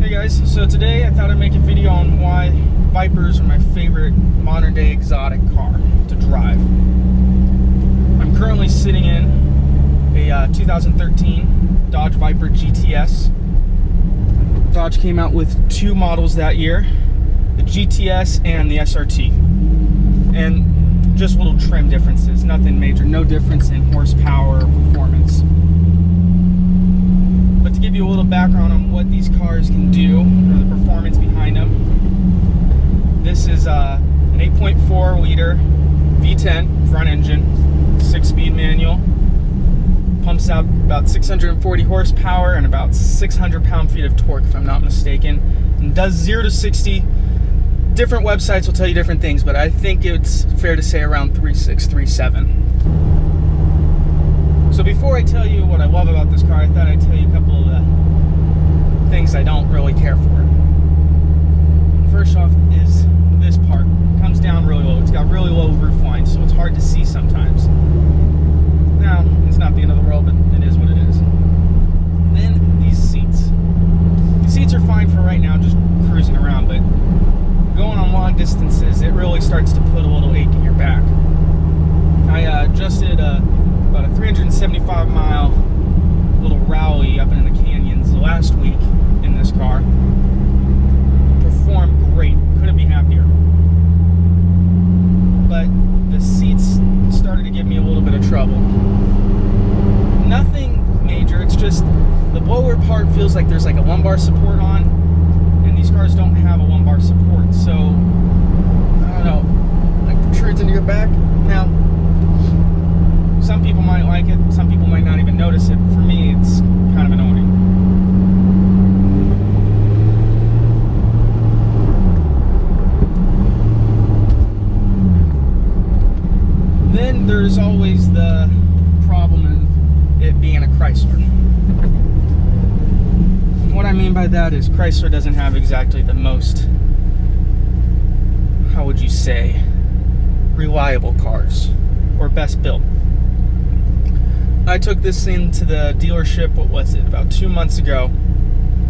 Hey guys, so today I thought I'd make a video on why Vipers are my favorite modern day exotic car to drive. I'm currently sitting in a 2013 Dodge Viper GTS. Dodge came out with two models that year, the GTS and the SRT. And just little trim differences, nothing major, no difference in horsepower or performance. But to give you a little background on what these cars can do, or the performance behind them, this is an 8.4 liter V10 front engine, 6-speed manual, pumps out about 640 horsepower and about 600 pound-feet of torque, if I'm not mistaken, and does 0 to 60. Different websites will tell you different things, but I think it's fair to say around 3.6, 3.7. So before I tell you what I love about this car, I thought I'd tell you a couple of the things I don't really care for. First off is this part. It comes down really low. It's got really low roof lines, so it's hard to see sometimes. Now, it's not the end of the world, but it is what it is. Then these seats. The seats are fine for right now, just cruising around, but going on long distances, it really starts to put a little ache in your back. I adjusted about a 375 mile little rally up in the canyons last week in this car. Performed great, couldn't be happier. But the seats started to give me a little bit of trouble. Nothing major, it's just the lower part feels like there's like a lumbar support on, and these cars don't have a lumbar support, so I don't know, like protrudes into your back. Now, some people might like it, some people might not even notice it, but for me it's kind of annoying. Then there's always the problem of it being a Chrysler. And what I mean by that is Chrysler doesn't have exactly the most, how would you say, reliable cars, or best built. I took this into the dealership, what was it, about 2 months ago,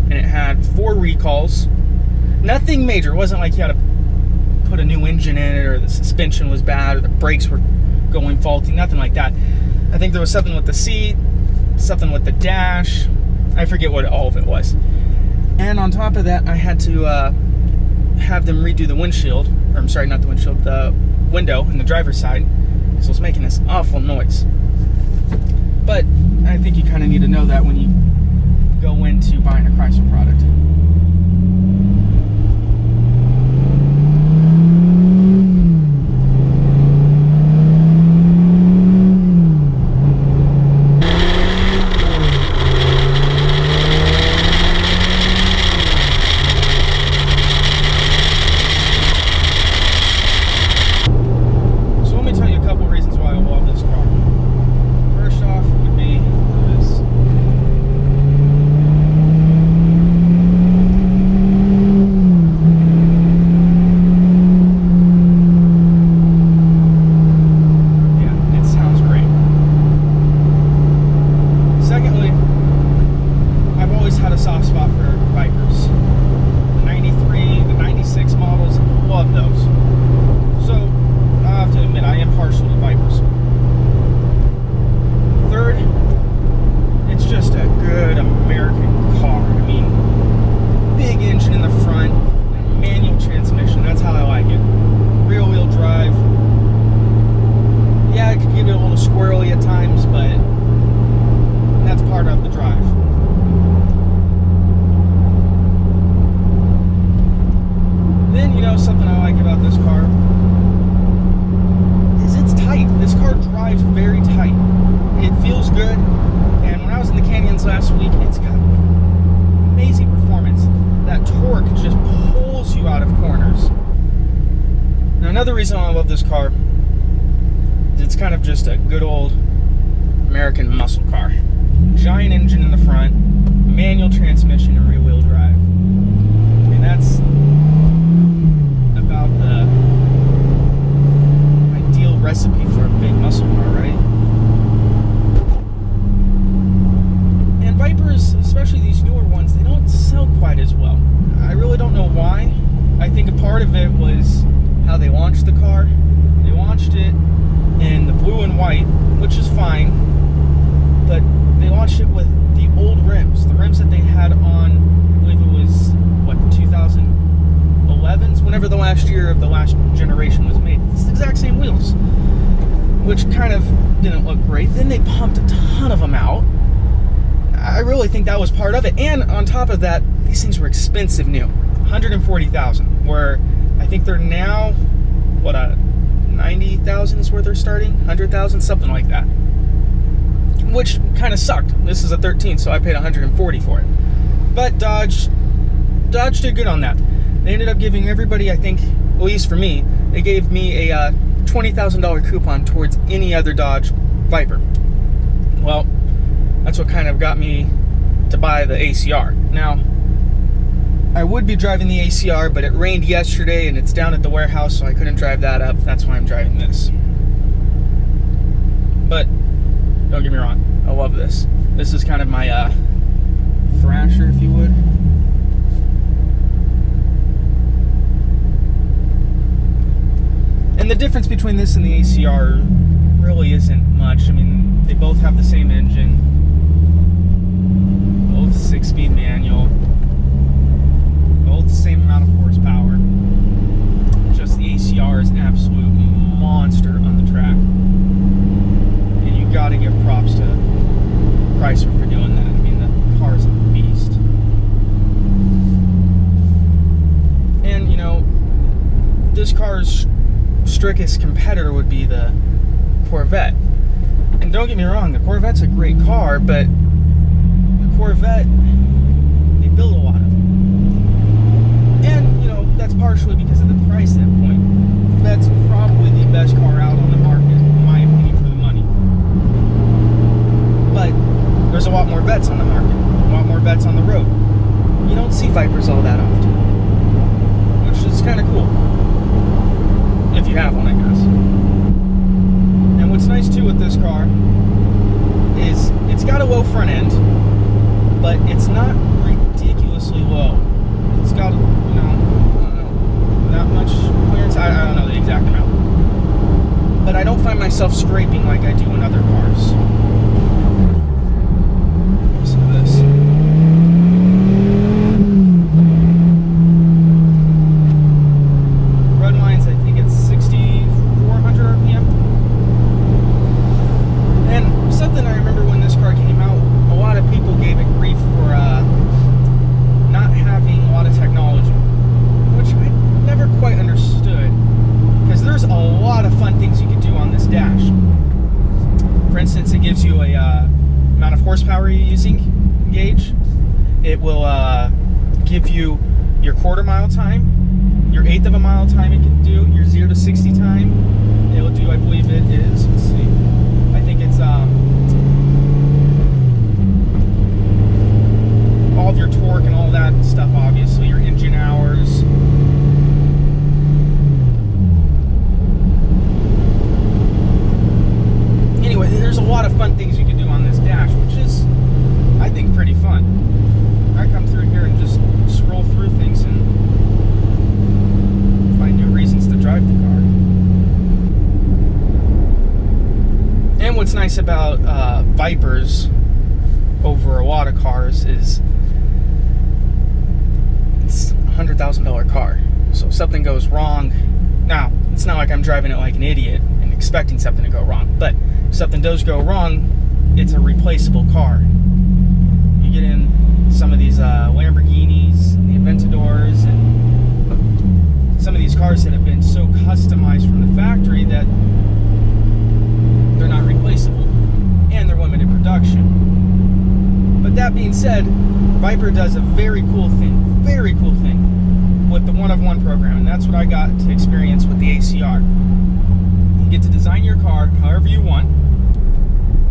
and it had 4 recalls. Nothing major. It wasn't like you had to put a new engine in it, or the suspension was bad, or the brakes were going faulty, nothing like that. I think there was something with the seat, something with the dash, I forget what all of it was. And on top of that, I had to have them redo the windshield, or I'm sorry, not the windshield, the window in the driver's side, so it's making this awful noise. But I think you kind of need to know that when you go into buying a Chrysler product. So let me tell you a couple reasons why I love this car. First off would be this. Yeah, it sounds great. Secondly, I've always had a soft spot for Vipers. The 93, the 96 models, love those. So, I have to admit, I am partial to Vipers. Third, it's just a good American car. I mean, big engine in the front, manual transmission, that's how I like it. Rear wheel drive. Yeah, it could get a little squirrely at times, but that's part of the drive. Then, you know, something I like about this car is it's tight. This car drives very tight. It feels good, and when I was in the canyons last week, it's got amazing performance. That torque just pulls you out of corners. Now, another reason I love this car is it's kind of just a good old American muscle car. Giant engine in the front, manual transmission, and rear-wheel drive. I mean, that's about the ideal recipe for a big muscle car, right? And Vipers, especially these newer ones, they don't sell quite as well. fine, but they launched it with the old rims, the rims that they had on, I believe it was, what, 2011s, whenever the last year of the last generation was made. It's the exact same wheels, which kind of didn't look great. Then they pumped a ton of them out. I really think that was part of it. And on top of that, these things were expensive new. $140,000, where I think they're now, what, 90,000 is where they're starting? 100,000, something like that. Which kind of sucked. This is a 13, so I paid $140 for it. But Dodge did good on that. They ended up giving everybody, I think, at least for me, they gave me a $20,000 coupon towards any other Dodge Viper. Well, that's what kind of got me to buy the ACR. Now, I would be driving the ACR, but it rained yesterday and it's down at the warehouse, so I couldn't drive that up. That's why I'm driving this. But don't get me wrong, I love this. This is kind of my Thrasher, if you would. And the difference between this and the ACR really isn't much. I mean, they both have the same engine, both 6-speed manual, both the same amount of horsepower. Just the ACR is an absolute monster on the track. And you gotta give props to Chrysler for doing that. I mean, the car's a beast. And, you know, this car's strictest competitor would be the Corvette. And don't get me wrong, the Corvette's a great car, but the Corvette, they build a lot of them. And, you know, that's partially because of the price at that point. That's probably the best car out on the market, in my opinion, for the money. But there's a lot more Vettes on the market, a lot more Vettes on the road. You don't see Vipers all that often, which is kind of cool. If you have one, I guess. And what's nice too with this car is it's got a low front end, but it's not ridiculously low. It's got, you know, I don't know, that much clearance. I don't know the exact amount. But I don't find myself scraping like I do in other cars. Listen to this. Horsepower you're using gauge. It will give you your quarter mile time, your 1/8 of a mile time it can do, your 0 to 60 time. It will do, I believe it is, let's see, I think it's all of your torque and all that stuff, obviously, your engine hours. Anyway, there's a lot of fun things you can do on this dash, which is, I think, pretty fun. I come through here and just scroll through things and find new reasons to drive the car. And what's nice about Vipers over a lot of cars is it's a $100,000 car. So if something goes wrong, now, it's not like I'm driving it like an idiot and expecting something to go wrong, but if something does go wrong, it's a replaceable car. You get in some of these Lamborghinis, the Aventadors, and some of these cars that have been so customized from the factory that they're not replaceable, and they're limited production. But that being said, Viper does a very cool thing with the one-of-one program, and that's what I got to experience with the ACR. You get to design your car however you want,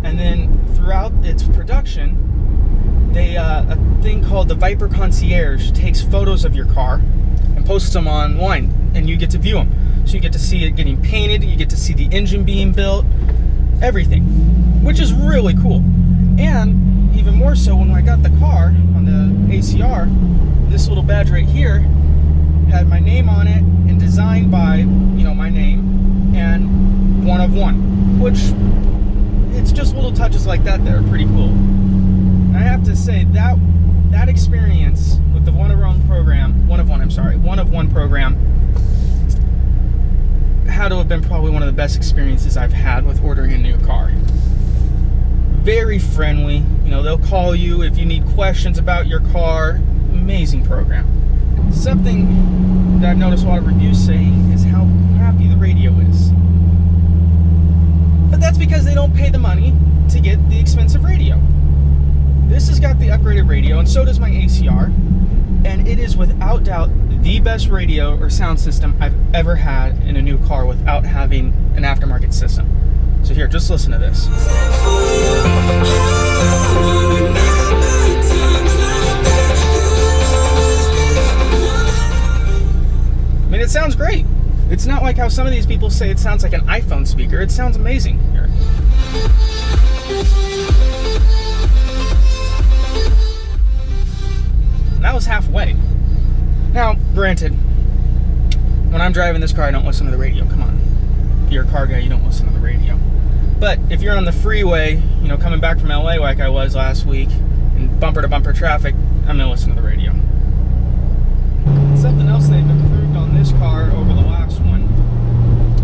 and then throughout its production, they a thing called the Viper Concierge takes photos of your car and posts them online, and you get to view them. So you get to see it getting painted, you get to see the engine being built, everything, which is really cool. And even more so, when I got the car on the ACR, this little badge right here had my name on it and designed by, you know, my name and one of one, which it's just little touches like that that are pretty cool. And I have to say that experience with the one of one program had to have been probably one of the best experiences I've had with ordering a new car. Very friendly, you know, they'll call you if you need questions about your car. Amazing program. Something that I've noticed a lot of reviews saying is how crappy the radio is. But that's because they don't pay the money to get the expensive radio. This has got the upgraded radio, and so does my ACR, and it is without doubt the best radio or sound system I've ever had in a new car without having an aftermarket system. So here, just listen to this. I mean, it sounds great. It's not like how some of these people say it sounds like an iPhone speaker. It sounds amazing. Here. That was halfway. Now, granted, when I'm driving this car, I don't listen to the radio. Come on. If you're a car guy, you don't listen to the radio. But if you're on the freeway, you know, coming back from LA like I was last week, in bumper-to-bumper traffic, I'm going to listen to the radio. Something else they've improved on this car over the last one,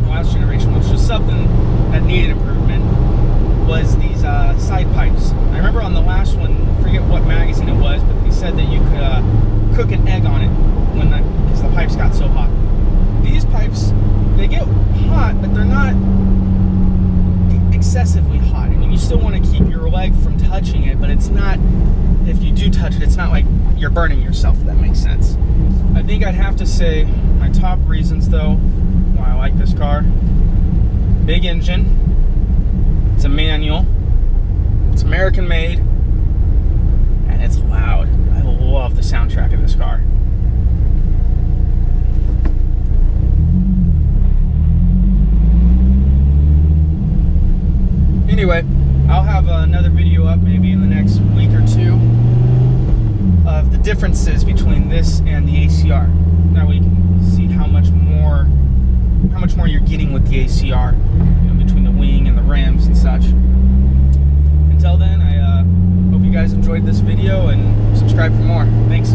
the last generation, which was something that needed improvement, was these side pipes. I remember on the last one, I forget what magazine it was, but they said that you could cook an egg on it because the pipes got so hot. These pipes, they get hot, but they're not excessively hot. I mean, you still want to keep your leg from touching it, but it's not, if you do touch it, it's not like you're burning yourself, if that makes sense. I think I'd have to say my top reasons, though, why I like this car: big engine, it's a manual, it's American made, and it's loud. I love the soundtrack of this car. Anyway, I'll have another video up maybe in the next week or two of the differences between this and the ACR. That way you can see how much more you're getting with the ACR, you know, between the wing and the rims and such. Until then, I hope you guys enjoyed this video and subscribe for more. Thanks.